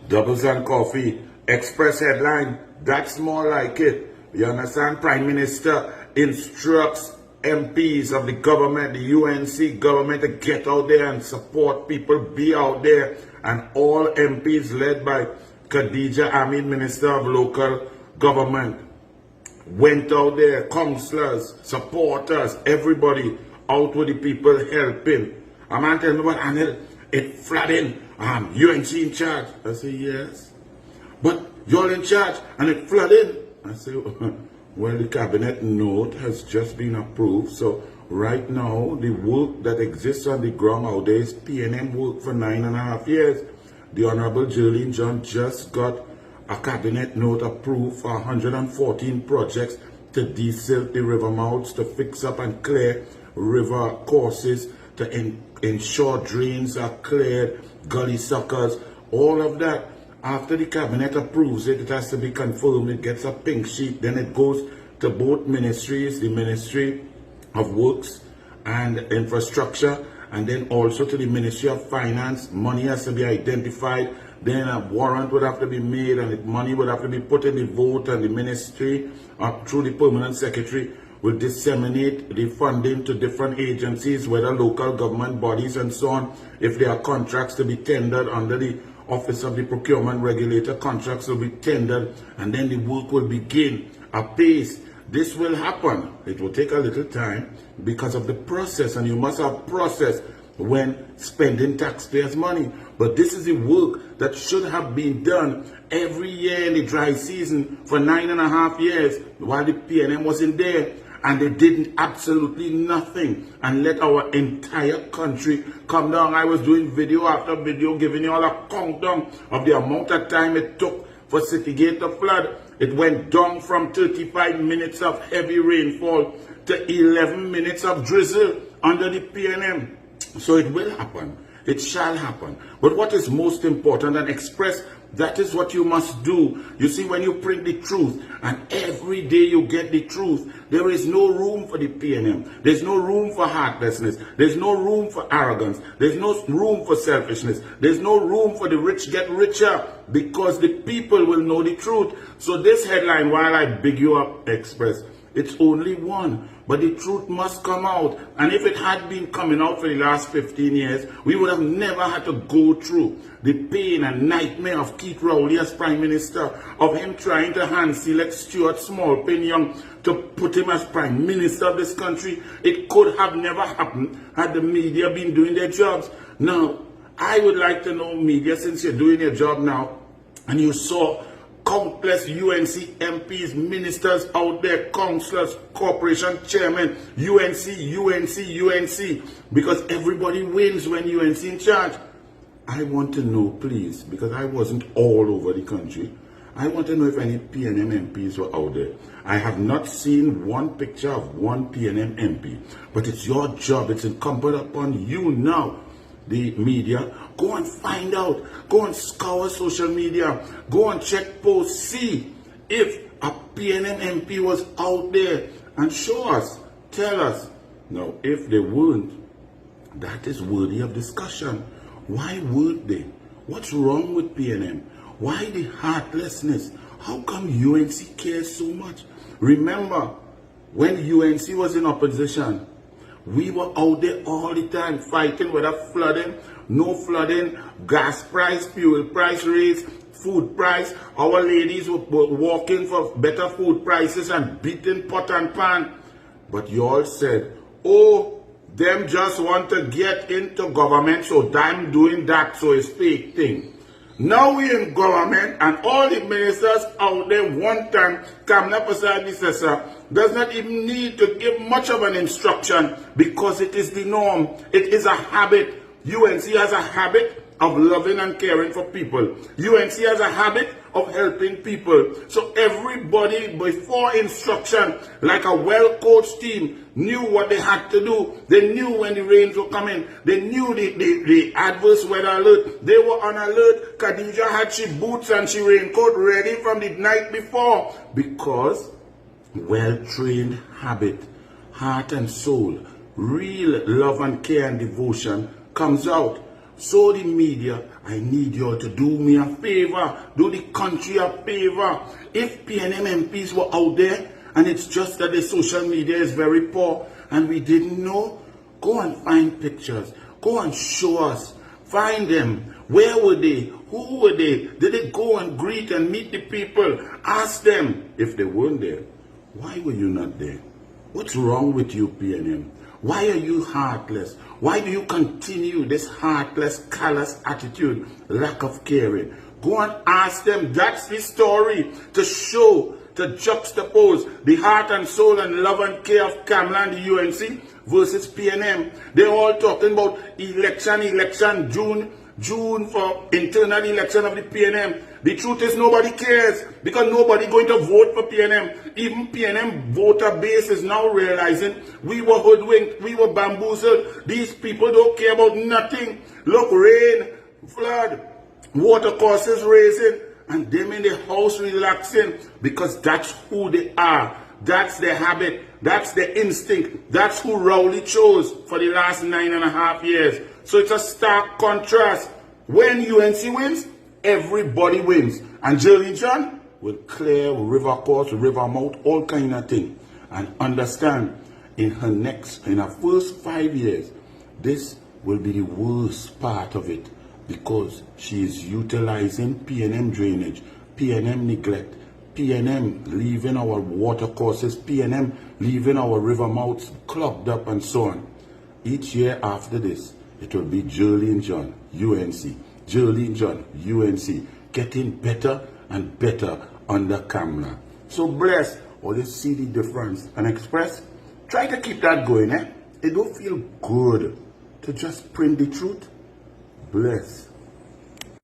Doubles and coffee, express headline, that's more like it. You understand? Prime Minister instructs MPs of the government, the UNC government, to get out there and support people, be out there. And all MPs led by Khadija Amin, Minister of Local Government, went out there, councillors, supporters, everybody out with the people helping. A man tell me, what, Anil, it flooding, UNC in charge. I say, yes. But you're in charge and it flooding. I say, well, the cabinet note has just been approved. So right now, the work that exists on the ground out there is PNM work for 9.5 years. The Honorable Geraldine John just got a cabinet note approved for 114 projects to desilt the river mouths, to fix up and clear river courses, to ensure drains are cleared, gully suckers, all of that. After the cabinet approves it, it has to be confirmed, it gets a pink sheet, then it goes to both ministries, the Ministry of Works and Infrastructure, and then also to the Ministry of Finance. Money has to be identified, then a warrant would have to be made, and the money would have to be put in the vote, and the ministry, through the permanent secretary, will disseminate the funding to different agencies, whether local government bodies and so on. If there are contracts to be tendered under the Office of the Procurement Regulator, contracts will be tendered, and then the work will begin apace. This will happen. It will take a little time because of the process, and you must have process when spending taxpayers' money. But this is the work that should have been done every year in the dry season for 9.5 years while the PNM wasn't there. And they did absolutely nothing and let our entire country come down. I was doing video after video giving you all a countdown of the amount of time it took for Citygate to flood. It went down from 35 minutes of heavy rainfall to 11 minutes of drizzle under the PNM. So it will happen. It shall happen. But what is most important, and Express, that is what you must do. You see, when you print the truth, and every day you get the truth, there is no room for the PNM. There's no room for heartlessness. There's no room for arrogance. There's no room for selfishness. There's no room for the rich get richer, because the people will know the truth. So this headline, while I big you up, Express, it's only one, but the truth must come out. And if it had been coming out for the last 15 years, we would have never had to go through the pain and nightmare of Keith Rowley as Prime Minister, of him trying to hand-select Stuart Small-Pin to put him as Prime Minister of this country. It could have never happened had the media been doing their jobs. Now, I would like to know, media, since you're doing your job now, and you saw countless UNC MPs, ministers out there, councillors, corporation chairman, UNC, because everybody wins when UNC in charge. I want to know, please, because I wasn't all over the country, I want to know if any PNM MPs were out there. I have not seen one picture of one PNM MP, but it's your job, it's incumbent upon you now, the media. Go and find out. Go and scour social media. Go and check posts. See if a PNM MP was out there and show us. Tell us. Now, if they weren't, that is worthy of discussion. Why weren't they? What's wrong with PNM? Why the heartlessness? How come UNC cares so much? Remember, when UNC was in opposition, we were out there all the time fighting whether flooding, no flooding, gas price, fuel price raise, food price. Our ladies were walking for better food prices and beating pot and pan. But you all said, oh, them just want to get into government, so I'm doing that, so it's fake thing. Now we in government, and all the ministers out there one time, Kamla Prasad Visesa does not even need to give much of an instruction, because it is the norm. It is a habit. UNC has a habit of loving and caring for people. UNC has a habit of helping people. So everybody, before instruction, like a well-coached team, knew what they had to do. They knew when the rains were coming. They knew the adverse weather alert. They were on alert. Khadija had she boots and she raincoat ready from the night before, because well-trained habit, heart and soul, real love and care and devotion comes out. So the media, I need you all to do me a favor, do the country a favor. If PNM MPs were out there, and it's just that the social media is very poor, and we didn't know, go and find pictures. Go and show us. Find them. Where were they? Who were they? Did they go and greet and meet the people? Ask them. If they weren't there, why were you not there? What's wrong with you, PNM? Why are you heartless? Why do you continue this heartless, callous attitude, lack of caring? Go and ask them. That's the story to show, to juxtapose the heart and soul and love and care of Kamla and the UNC versus PNM. They're all talking about election, June for internal election of the PNM. The truth is nobody cares because nobody going to vote for PNM. Even PNM voter base is now realizing we were hoodwinked, we were bamboozled. These people don't care about nothing. Look, rain, flood, water costs raising, and them in the house relaxing because that's who they are. That's their habit. That's their instinct. That's who Rowley chose for the last 9.5 years. So it's a stark contrast. When UNC wins, everybody wins. And Jillian John will clear river course, river mouth, all kind of thing. And understand, in her first 5 years, this will be the worst part of it because she is utilizing PNM drainage, PNM neglect, PNM leaving our water courses, PNM leaving our river mouths clogged up and so on. Each year after this, it will be Jillian John, UNC. Jillian John, UNC. Getting better and better under Kamla. So bless, or you see the difference. And Express, try to keep that going, eh? It don't feel good to just print the truth. Bless.